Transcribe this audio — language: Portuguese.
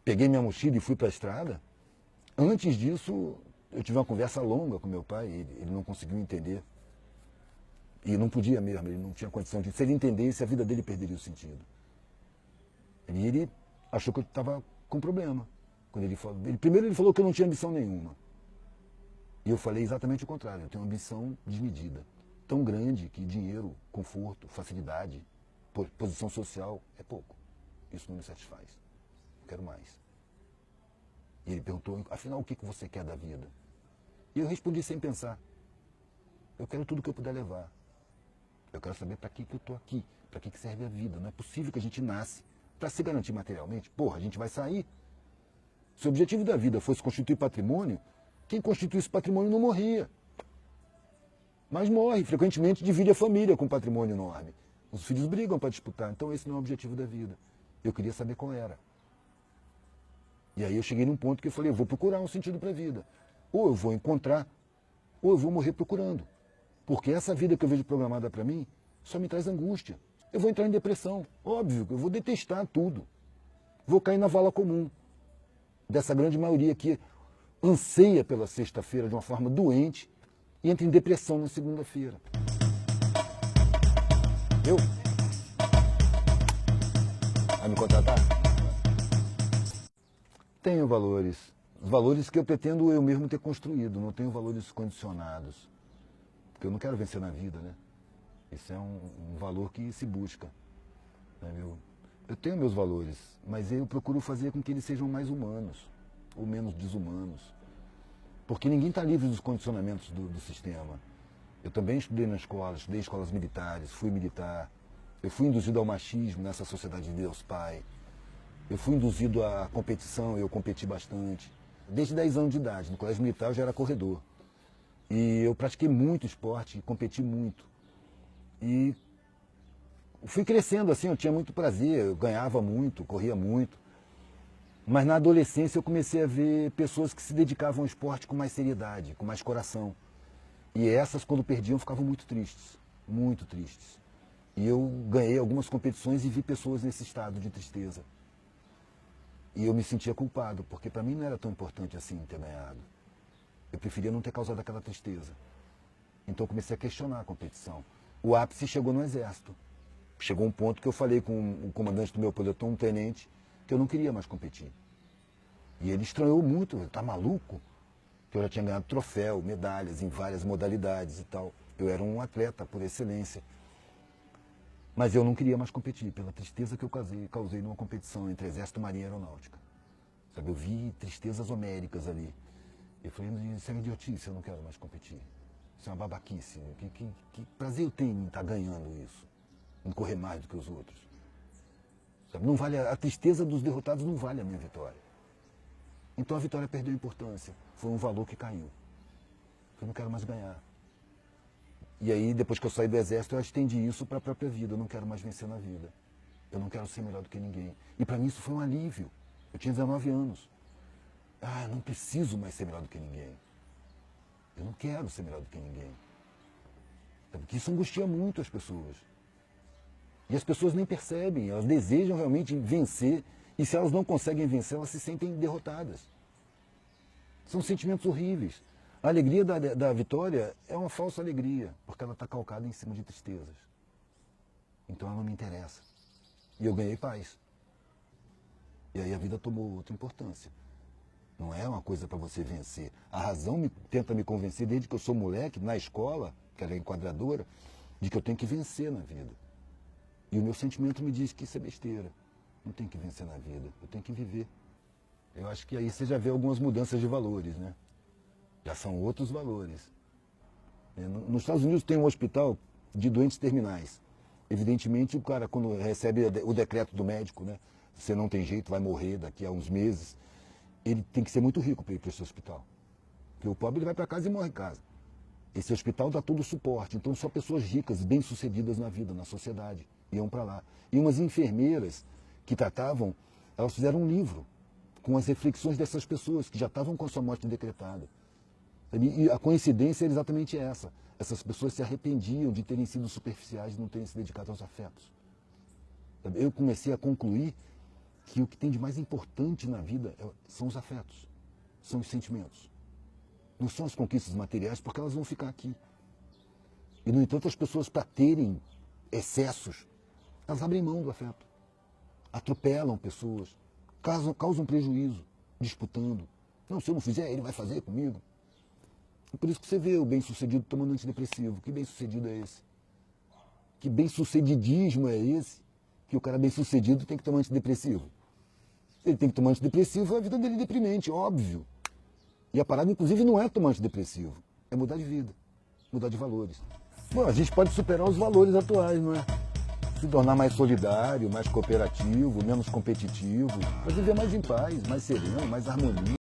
peguei minha mochila e fui para a estrada. Antes disso, eu tive uma conversa longa com meu pai, ele não conseguiu entender. E não podia mesmo, ele não tinha condição de... Se ele entendesse, a vida dele perderia o sentido. E ele achou que eu estava com problema. Quando primeiro ele falou que eu não tinha ambição nenhuma. E eu falei exatamente o contrário, eu tenho uma ambição desmedida. Tão grande que dinheiro, conforto, facilidade, posição social é pouco. Isso não me satisfaz. Eu quero mais. E ele perguntou, afinal, o que você quer da vida? E eu respondi sem pensar. Eu quero tudo que eu puder levar. Eu quero saber para que eu estou aqui, para que serve a vida. Não é possível que a gente nasce para se garantir materialmente. Porra, a gente vai sair. Se o objetivo da vida fosse constituir patrimônio, quem constituísse patrimônio não morria. Mas morre, frequentemente divide a família com patrimônio enorme. Os filhos brigam para disputar, então esse não é o objetivo da vida. Eu queria saber qual era. E aí eu cheguei num ponto que eu falei, eu vou procurar um sentido para a vida. Ou eu vou encontrar, ou eu vou morrer procurando. Porque essa vida que eu vejo programada para mim só me traz angústia. Eu vou entrar em depressão, óbvio, eu vou detestar tudo. Vou cair na vala comum dessa grande maioria que anseia pela sexta-feira de uma forma doente e entra em depressão na segunda-feira. Eu? Vai me contratar? Tenho valores. Valores que eu pretendo eu mesmo ter construído, não tenho valores condicionados. Porque eu não quero vencer na vida, né? Isso é um valor que se busca. Né? Eu tenho meus valores, mas eu procuro fazer com que eles sejam mais humanos, ou menos desumanos. Porque ninguém está livre dos condicionamentos do sistema. Eu também estudei na escola, estudei em escolas militares, fui militar. Eu fui induzido ao machismo nessa sociedade de Deus Pai. Eu fui induzido à competição, eu competi bastante. Desde 10 anos de idade, no colégio militar eu já era corredor. E eu pratiquei muito esporte, competi muito. E fui crescendo assim, eu tinha muito prazer, eu ganhava muito, corria muito. Mas na adolescência eu comecei a ver pessoas que se dedicavam ao esporte com mais seriedade, com mais coração. E essas, quando perdiam, ficavam muito tristes, muito tristes. E eu ganhei algumas competições e vi pessoas nesse estado de tristeza. E eu me sentia culpado, porque para mim não era tão importante assim ter ganhado. Eu preferia não ter causado aquela tristeza. Então eu comecei a questionar a competição. O ápice chegou no Exército. Chegou um ponto que eu falei com o comandante do meu pelotão, um tenente, que eu não queria mais competir. E ele estranhou muito, ele tá maluco? Que eu já tinha ganhado troféu, medalhas em várias modalidades e tal. Eu era um atleta por excelência. Mas eu não queria mais competir, pela tristeza que eu causei numa competição entre Exército, Marinha e Aeronáutica. Sabe, eu vi tristezas homéricas ali. Eu falei, isso é uma idiotice, eu não quero mais competir. Isso é uma babaquice. Que prazer eu tenho em estar ganhando isso? Em correr mais do que os outros? Sabe, não vale, a tristeza dos derrotados não vale a minha vitória. Então a vitória perdeu importância. Foi um valor que caiu. Eu não quero mais ganhar. E aí, depois que eu saí do Exército, eu estendi isso para a própria vida. Eu não quero mais vencer na vida. Eu não quero ser melhor do que ninguém. E para mim isso foi um alívio. Eu tinha 19 anos. Ah, eu não preciso mais ser melhor do que ninguém. Eu não quero ser melhor do que ninguém. Porque isso angustia muito as pessoas. E as pessoas nem percebem. Elas desejam realmente vencer. E se elas não conseguem vencer, elas se sentem derrotadas. São sentimentos horríveis. A alegria da vitória é uma falsa alegria, porque ela está calcada em cima de tristezas. Então ela não me interessa. E eu ganhei paz. E aí a vida tomou outra importância. Não é uma coisa para você vencer. A razão tenta me convencer, desde que eu sou moleque, na escola, que era enquadradora, de que eu tenho que vencer na vida. E o meu sentimento me diz que isso é besteira. Não tem que vencer na vida, eu tenho que viver. Eu acho que aí você já vê algumas mudanças de valores, né? Já são outros valores. Nos Estados Unidos tem um hospital de doentes terminais. Evidentemente, o cara, quando recebe o decreto do médico, né? Você não tem jeito, vai morrer daqui a uns meses, ele tem que ser muito rico para ir para esse hospital. Porque o pobre ele vai para casa e morre em casa. Esse hospital dá todo o suporte. Então, só pessoas ricas, bem-sucedidas na vida, na sociedade, iam para lá. E umas enfermeiras que tratavam, elas fizeram um livro com as reflexões dessas pessoas que já estavam com a sua morte decretada. E a coincidência é exatamente essa. Essas pessoas se arrependiam de terem sido superficiais, de não terem se dedicado aos afetos. Eu comecei a concluir que o que tem de mais importante na vida são os afetos, são os sentimentos. Não são as conquistas materiais, porque elas vão ficar aqui. E, no entanto, as pessoas, para terem excessos, elas abrem mão do afeto, atropelam pessoas, causam prejuízo, disputando. Não, se eu não fizer, ele vai fazer comigo. E por isso que você vê o bem-sucedido tomando antidepressivo. Que bem-sucedido é esse? Que bem-sucedidismo é esse? Que o cara bem-sucedido tem que tomar antidepressivo. Ele tem que tomar antidepressivo, a vida dele é deprimente, óbvio. E a parada, inclusive, não é tomar antidepressivo, é mudar de vida, mudar de valores. Bom, a gente pode superar os valores atuais, não é? Se tornar mais solidário, mais cooperativo, menos competitivo, para viver mais em paz, mais sereno, mais harmonia.